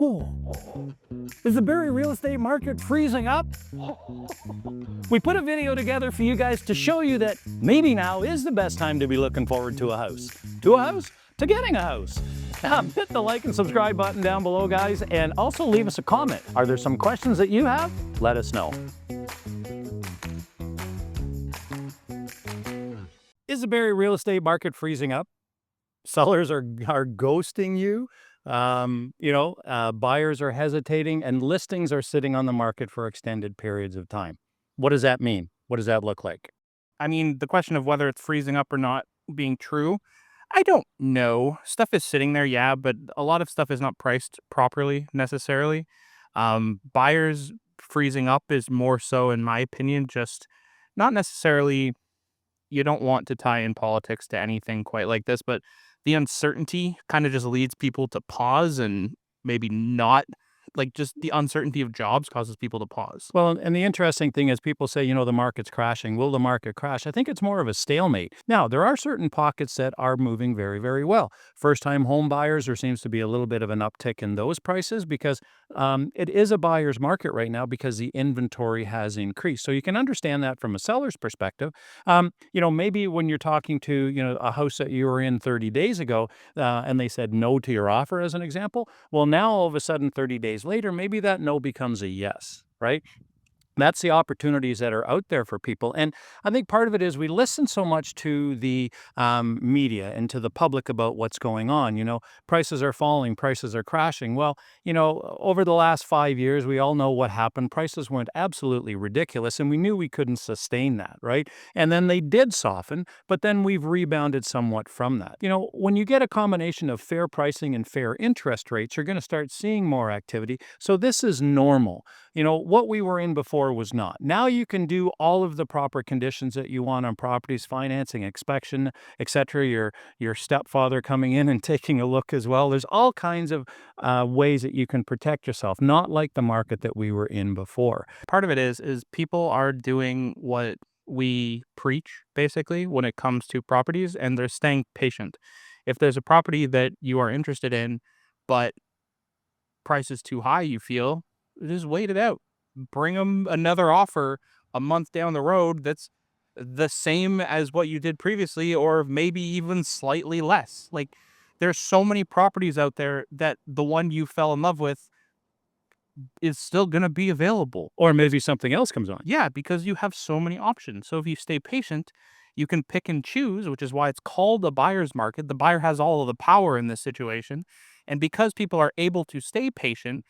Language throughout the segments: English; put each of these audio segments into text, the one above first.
Oh, is the Barrie real estate market freezing up? We put a video together for you guys to show you that maybe now is the best time to be looking forward to a house. To a house? To getting a house. Hit the like and subscribe button down below, guys, and also leave us a comment. Are there some questions that you have? Let us know. Is the Barrie real estate market freezing up? Sellers are ghosting you. Buyers are hesitating and listings are sitting on the market for extended periods of time. What does that mean? What does that look like? I mean, the question of whether it's freezing up or not being true, I don't know. Stuff is sitting there, yeah, but a lot of stuff is not priced properly necessarily. Buyers freezing up is more so, in my opinion, just not necessarily. You don't want to tie in politics to anything quite like this, but the uncertainty kind of just leads people to pause and maybe not, like, just the uncertainty of jobs causes people to pause. Well, and the interesting thing is people say, the market's crashing. Will the market crash? I think it's more of a stalemate. Now, there are certain pockets that are moving very, very well. First-time home buyers, there seems to be a little bit of an uptick in those prices because it is a buyer's market right now because the inventory has increased. So you can understand that from a seller's perspective. Maybe when you're talking to, a house that you were in 30 days ago and they said no to your offer, as an example, well, now all of a sudden, 30 days later, maybe that no becomes a yes, right? That's the opportunities that are out there for people. And I think part of it is we listen so much to the media and to the public about what's going on. Prices are falling, prices are crashing. Well, over the last 5 years, we all know what happened. Prices went absolutely ridiculous, and we knew we couldn't sustain that, right? And then they did soften, but then we've rebounded somewhat from that. When you get a combination of fair pricing and fair interest rates, you're going to start seeing more activity. So this is normal. What we were in before was not. Now you can do all of the proper conditions that you want on properties, financing, inspection, etc. Your stepfather coming in and taking a look as well. There's all kinds of ways that you can protect yourself, not like the market that we were in before. Part of it is people are doing what we preach, basically, when it comes to properties, and they're staying patient. If there's a property that you are interested in, but price is too high, you feel, just wait it out. Bring them another offer a month down the road that's the same as what you did previously, or maybe even slightly less. Like, there's so many properties out there that the one you fell in love with is still going to be available. Or maybe something else comes on. Yeah, because you have so many options. So if you stay patient, you can pick and choose, which is why it's called a buyer's market. The buyer has all of the power in this situation. And because people are able to stay patient,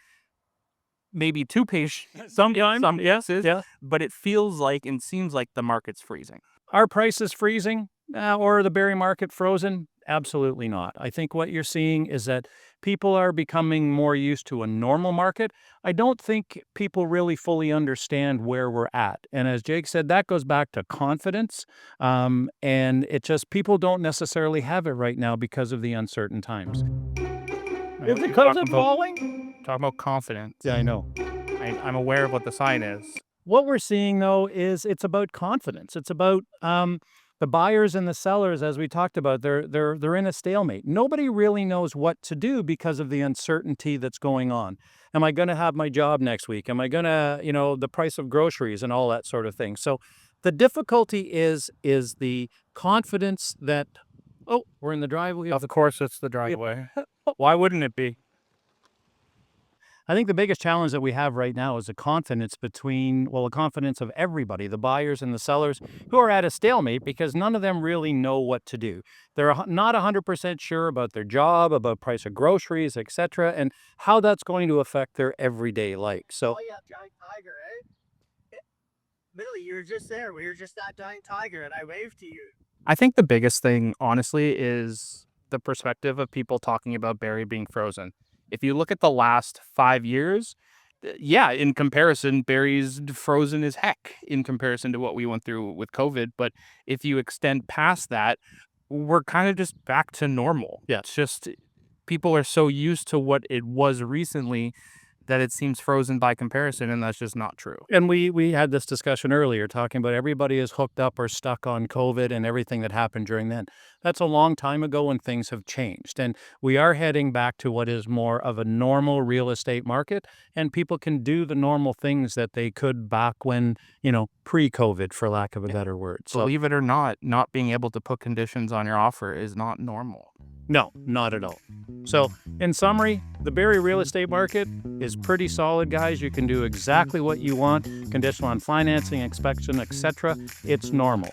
maybe too patient some cases, yeah. but it feels like and seems like the market's freezing. Are prices freezing or the Barrie market frozen? Absolutely not. I think what you're seeing is that people are becoming more used to a normal market. I don't think people really fully understand where we're at. And as Jake said, that goes back to confidence. And it just, people don't necessarily have it right now because of the uncertain times. Is the closet falling? Talking about confidence. Yeah, I know. I'm aware of what the sign is. What we're seeing, though, is it's about confidence. It's about the buyers and the sellers, as we talked about. They're in a stalemate. Nobody really knows what to do because of the uncertainty that's going on. Am I going to have my job next week? Am I going to, the price of groceries and all that sort of thing? So the difficulty is the confidence that, oh, we're in the driveway. Of course, it's the driveway. Why wouldn't it be? I think the biggest challenge that we have right now is the confidence the confidence of everybody, the buyers and the sellers, who are at a stalemate because none of them really know what to do. They're not 100% sure about their job, about price of groceries, etc., and how that's going to affect their everyday life. So, Oh yeah, giant tiger, eh? Billy, you were just there. We were just that giant tiger, and I waved to you. I think the biggest thing, honestly, is the perspective of people talking about Barrie being frozen. If you look at the last 5 years, yeah, in comparison, Barrie's frozen as heck in comparison to what we went through with COVID. But if you extend past that, we're kind of just back to normal. Yeah. It's just people are so used to what it was recently that it seems frozen by comparison, and that's just not true. And we had this discussion earlier talking about everybody is hooked up or stuck on COVID and everything that happened during then. That's a long time ago and things have changed. And we are heading back to what is more of a normal real estate market, and people can do the normal things that they could back when, pre-COVID, for lack of a better word. So Believe it or not being able to put conditions on your offer is not normal. no, not at all. So, in summary, the Barrie real estate market is pretty solid, guys. You can do exactly what you want, conditional on financing, inspection, etc. It's normal.